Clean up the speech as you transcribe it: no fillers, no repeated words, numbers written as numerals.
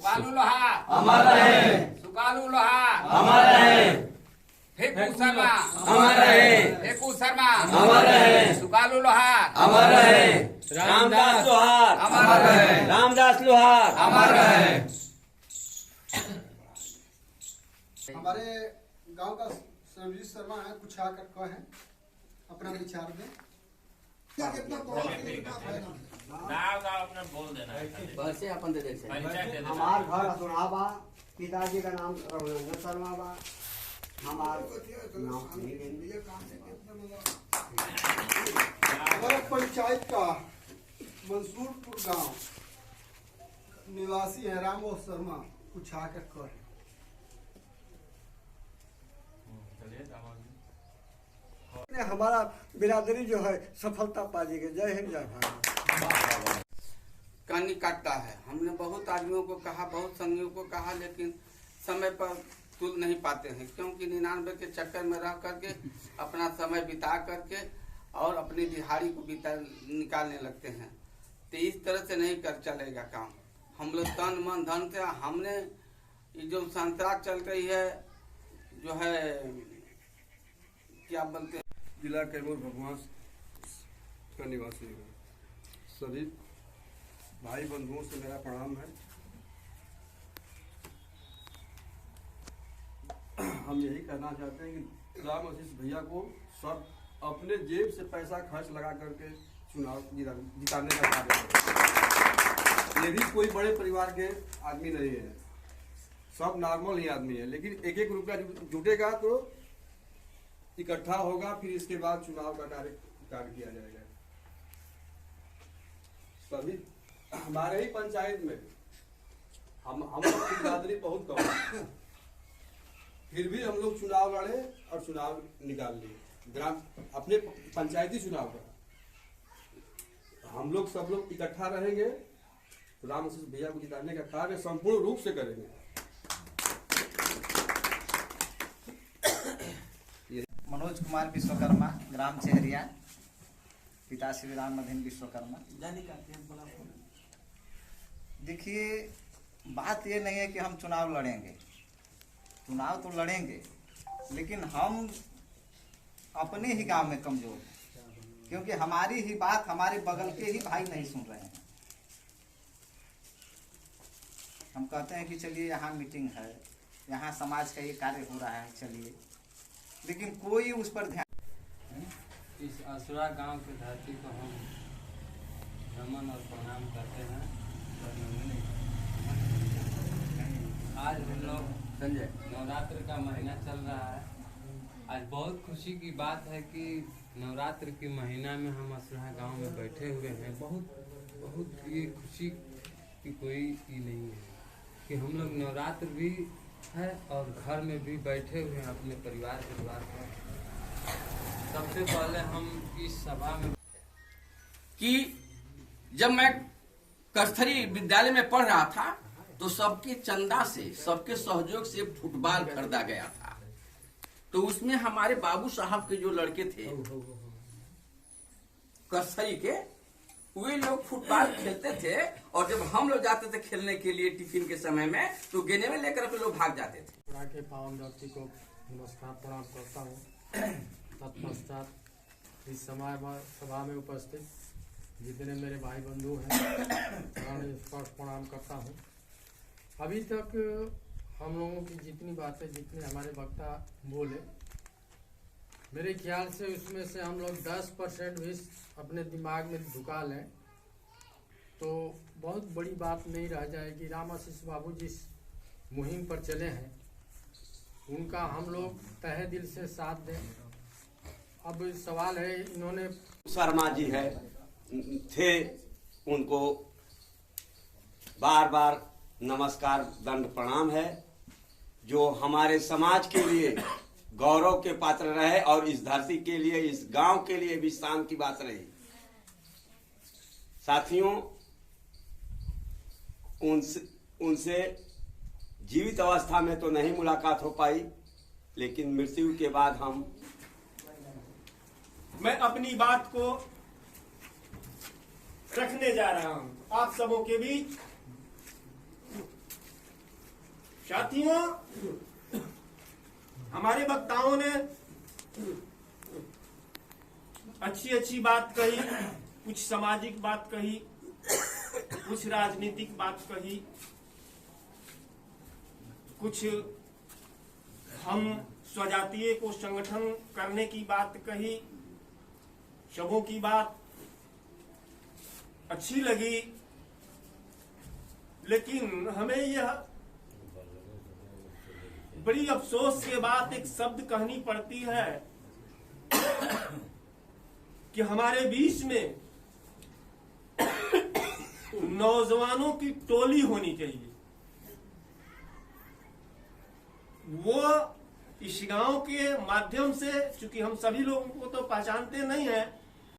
सुकालू लोहा अमर रहे, सुकालू लोहा अमर रहे, फेकू शर्मा अमर रहे, फेकू शर्मा अमर रहे, सुकालू लोहा अमर रहे, रामदास लोहार अमर रहे, रामदास लोहार अमर रहे। हमारे गांव का सर्वजीत शर्मा है, कुछ आकर कहें, अपना विचार दें। अपना बोल देना है। बस अपन दे देते परिचय दे देना। हमार घर सुनाबा, पिताजी का नाम रघुनंदन शर्मा बा, हमार नाम हमारे पंचायत का मंसूरपुर गांव निवासी है रामो शर्मा, कुछ आकर कहें। हमारा बिरादरी जो है सफलता पाएगी। जय हिंद जय भारत। कहानी काटता है। हमने बहुत आदमियों को कहा, बहुत संगियों को कहा, लेकिन समय पर तुल नहीं पाते हैं, क्योंकि 99 के चक्कर में रह करके अपना समय बिता करके और अपनी दिहाड़ी को निकालने लगते हैं। तो इस तरह से नहीं कर चलेगा काम। हम लोग तन मन धन से हमने ये जो संस्था चल रही है, जो है क्या बोलते हैं, जिला कैमूर भगवान का निवासी हूँ। सभी भाई बंधुओं से मेरा प्रणाम है। हम यही कहना चाहते हैं कि राम आशीष भैया को सब अपने जेब से पैसा खर्च लगा करके चुनाव जिताने का कार्य करें। ये भी कोई बड़े परिवार के आदमी नहीं है, सब नॉर्मल ही आदमी है, लेकिन एक एक रुपया जुटेगा तो इकट्ठा होगा, फिर इसके बाद चुनाव का कार्य किया जाएगा। सभी हमारे ही पंचायत में हम लोग की बिरादरी बहुत कम है, फिर भी हम लोग चुनाव लड़े और चुनाव निकाल लिए। ग्राम अपने पंचायती चुनाव का हम लोग सब लोग इकट्ठा रहेंगे तो राम आशीष भैया को जिताने का कार्य संपूर्ण रूप से करेंगे। मनोज कुमार विश्वकर्मा, ग्राम चेहरिया, पिता श्री राम मधीन विश्वकर्मा। देखिए, बात ये नहीं है कि हम चुनाव लड़ेंगे, चुनाव तो लड़ेंगे, लेकिन हम अपने ही गांव में कमजोर हैं, क्योंकि हमारी ही बात हमारे बगल के ही भाई नहीं सुन रहे हैं। हम कहते हैं कि चलिए यहाँ मीटिंग है, यहाँ समाज का ये कार्य हो रहा है, चलिए, लेकिन कोई उस पर ध्यान। इस असुरा गांव की धरती को हम नमन और प्रणाम करते हैं। आज हम लोग नवरात्र का महीना चल रहा है। आज बहुत खुशी की बात है कि नवरात्र के महीना में हम असुरा गांव में बैठे हुए हैं। बहुत ये खुशी की कोई ही नहीं है कि हम लोग नवरात्र भी है और घर में भी बैठे हुए हैं अपने परिवार के द्वार पर। सबसे पहले हम इस सभा में कि जब मैं कस्थरी विद्यालय में पढ़ रहा था तो सबके चंदा से, सबके सहयोग से फुटबॉल खरीदा गया था। तो उसमें हमारे बाबू साहब के जो लड़के थे कस्थरी के, वे लोग फुटबॉल खेलते थे, और जब हम लोग जाते थे खेलने के लिए टिफिन के समय में, तो गेने में लेकर अपने लोग भाग जाते थे। के पावन व्यक्ति को नमस्कार प्रणाम करता हूँ। तत्पश्चात इस सभा में उपस्थित जितने मेरे भाई बंधु हैं प्रणाम करता हूँ। अभी तक हम लोगों की जितनी बातें, जितने हमारे वक्ता बोले, मेरे ख्याल से उसमें से हम लोग 10% भी अपने दिमाग में ढुका लें तो बहुत बड़ी बात नहीं रह जाएगी। राम आशीष बाबू जिस मुहिम पर चले हैं उनका हम लोग तहे दिल से साथ दें। अब सवाल है, इन्होंने शर्मा जी है थे, उनको बार बार नमस्कार दंड प्रणाम है, जो हमारे समाज के लिए गौरव के पात्र रहे और इस धरती के लिए, इस गांव के लिए भी शान की बात रही। साथियों, उनसे जीवित अवस्था में तो नहीं मुलाकात हो पाई, लेकिन मृत्यु के बाद मैं अपनी बात को रखने जा रहा हूं आप सबों के बीच। साथियों, हमारे वक्ताओं ने अच्छी अच्छी बात कही, कुछ सामाजिक बात कही, कुछ राजनीतिक बात कही, कुछ हम स्वजातीय को संगठन करने की बात कही। सबों की बात अच्छी लगी, लेकिन हमें यह बड़ी अफसोस के बाद एक शब्द कहनी पड़ती है कि हमारे बीच में नौजवानों की टोली होनी चाहिए। वो इस गांव के माध्यम से, चूंकि हम सभी लोगों को तो पहचानते नहीं हैं,